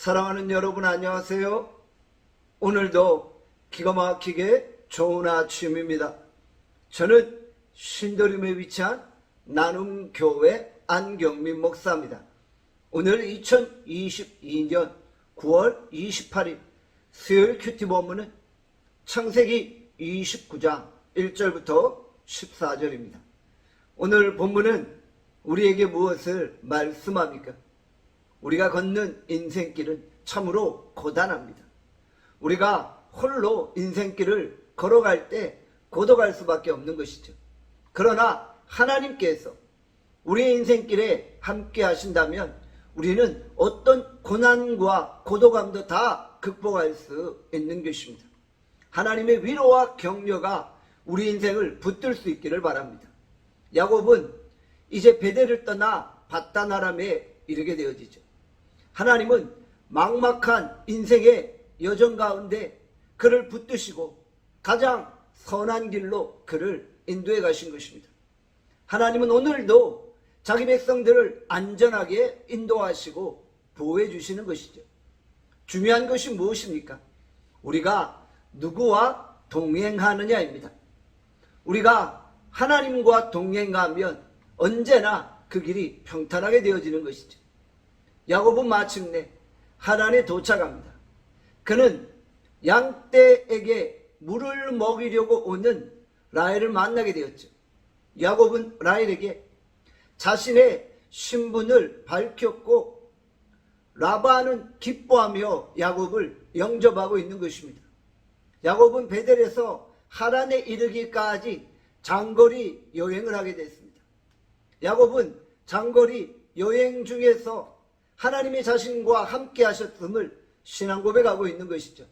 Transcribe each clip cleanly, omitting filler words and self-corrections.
사랑하는 여러분 안녕하세요. 오늘도 기가 막히게 좋은 아침입니다. 저는 신도림에 위치한 나눔교회 안경민 목사입니다. 오늘 2022년 9월 28일 수요일 큐티 본문은 창세기 29장 1절부터 14절입니다. 오늘 본문은 우리에게 무엇을 말씀합니까? 우리가 걷는 인생길은 참으로 고단합니다. 우리가 홀로 인생길을 걸어갈 때 고독할 수밖에 없는 것이죠. 그러나 하나님께서 우리의 인생길에 함께 하신다면 우리는 어떤 고난과 고독함도 다 극복할 수 있는 것입니다. 하나님의 위로와 격려가 우리 인생을 붙들 수 있기를 바랍니다. 야곱은 이제 베델을 떠나 밧단아람에 이르게 되어지죠. 하나님은 막막한 인생의 여정 가운데 그를 붙드시고 가장 선한 길로 그를 인도해 가신 것입니다. 하나님은 오늘도 자기 백성들을 안전하게 인도하시고 보호해 주시는 것이죠. 중요한 것이 무엇입니까? 우리가 누구와 동행하느냐입니다. 우리가 하나님과 동행하면 언제나 그 길이 평탄하게 되어지는 것이죠. 야곱은 마침내 하란에 도착합니다. 그는 양떼에게 물을 먹이려고 오는 라헬을 만나게 되었죠. 야곱은 라헬에게 자신의 신분을 밝혔고 라반은 기뻐하며 야곱을 영접하고 있는 것입니다. 야곱은 베델에서 하란에 이르기까지 장거리 여행을 하게 됐습니다. 야곱은 장거리 여행 중에서 하나님의 자신과 함께 하셨음을 신앙 고백하고 있는 것이죠.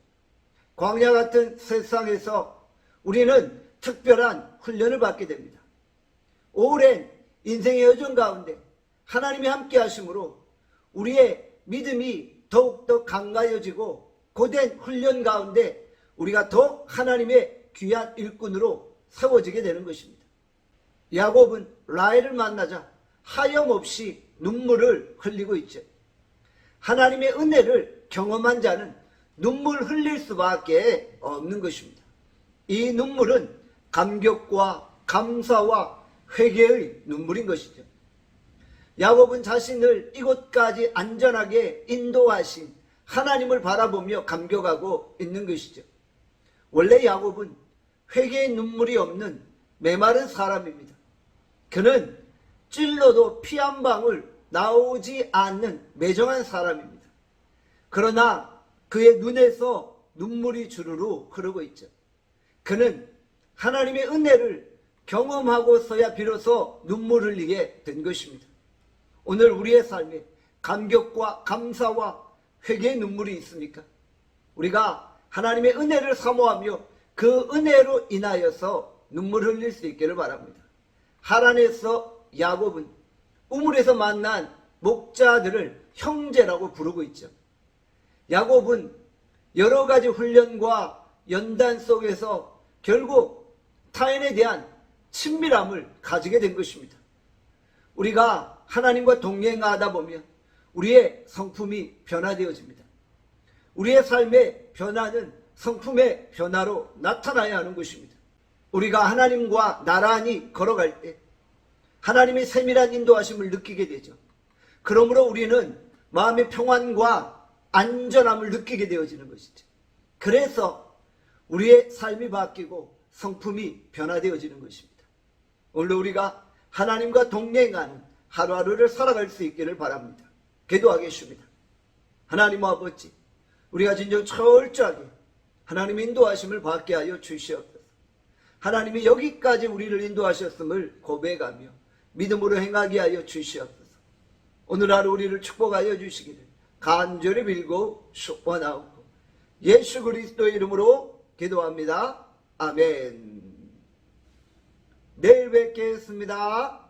광야 같은 세상에서 우리는 특별한 훈련을 받게 됩니다. 오랜 인생의 여정 가운데 하나님이 함께 하심으로 우리의 믿음이 더욱더 강가여지고 고된 훈련 가운데 우리가 더 하나님의 귀한 일꾼으로 세워지게 되는 것입니다. 야곱은 라헬을 만나자 하염없이 눈물을 흘리고 있죠. 하나님의 은혜를 경험한 자는 눈물 흘릴 수밖에 없는 것입니다. 이 눈물은 감격과 감사와 회개의 눈물인 것이죠. 야곱은 자신을 이곳까지 안전하게 인도하신 하나님을 바라보며 감격하고 있는 것이죠. 원래 야곱은 회개의 눈물이 없는 메마른 사람입니다. 그는 찔러도 피 한 방울 나오지 않는 매정한 사람입니다. 그러나 그의 눈에서 눈물이 주르르 흐르고 있죠. 그는 하나님의 은혜를 경험하고서야 비로소 눈물 흘리게 된 것입니다. 오늘 우리의 삶에 감격과 감사와 회개의 눈물이 있습니까? 우리가 하나님의 은혜를 사모하며 그 은혜로 인하여서 눈물 흘릴 수 있기를 바랍니다. 하란에서 야곱은 우물에서 만난 목자들을 형제라고 부르고 있죠. 야곱은 여러 가지 훈련과 연단 속에서 결국 타인에 대한 친밀함을 가지게 된 것입니다. 우리가 하나님과 동행하다 보면 우리의 성품이 변화되어집니다. 우리의 삶의 변화는 성품의 변화로 나타나야 하는 것입니다. 우리가 하나님과 나란히 걸어갈 때 하나님의 세밀한 인도하심을 느끼게 되죠. 그러므로 우리는 마음의 평안과 안전함을 느끼게 되어지는 것이죠. 그래서 우리의 삶이 바뀌고 성품이 변화되어지는 것입니다. 오늘 우리가 하나님과 동행하는 하루하루를 살아갈 수 있기를 바랍니다. 기도하겠습니다. 하나님 아버지, 우리가 진정 철저하게 하나님의 인도하심을 받게 하여 주시옵소서. 하나님이 여기까지 우리를 인도하셨음을 고백하며 믿음으로 행하게 하여 주시옵소서. 오늘 하루 우리를 축복하여 주시기를 간절히 빌고 축원하옵고 예수 그리스도의 이름으로 기도합니다. 아멘. 내일 뵙겠습니다.